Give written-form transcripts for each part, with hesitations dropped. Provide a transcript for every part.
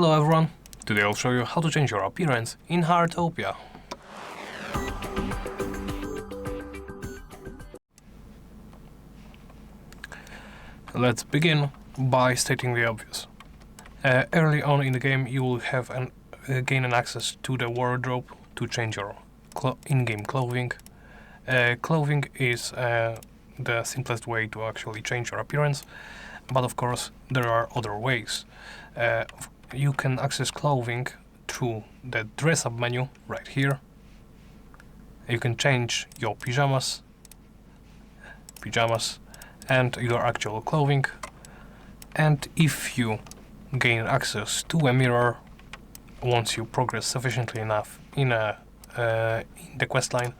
Hello everyone, today I'll show you how to change your appearance in Heartopia. Let's begin by stating the obvious. Early on in the game you will have gain an access to the wardrobe to change your in-game clothing. Clothing is the simplest way to actually change your appearance, but of course there are other ways. You can access clothing through the dress up menu right here. You can change your pajamas and your actual clothing, and if you gain access to a mirror once you progress sufficiently enough in the questline,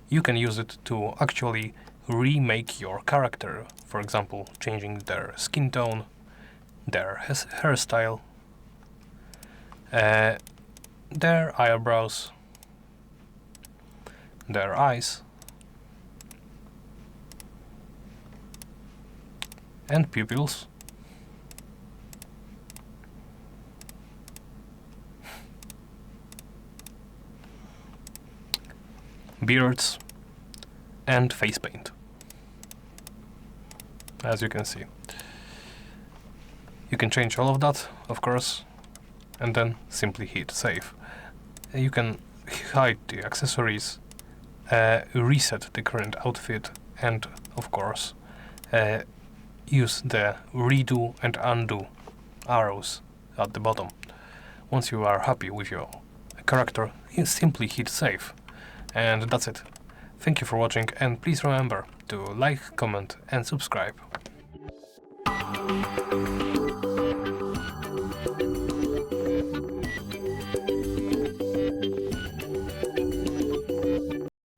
you can use it to actually remake your character, for example changing their skin tone, their hairstyle, their eyebrows, their eyes, and pupils, beards, and face paint, as you can see. You can change all of that, of course, and then simply hit save. You can hide the accessories, reset the current outfit, and of course use the redo and undo arrows at the bottom. Once you are happy with your character, you simply hit save, and that's it. Thank you for watching, and please remember to like, comment and subscribe.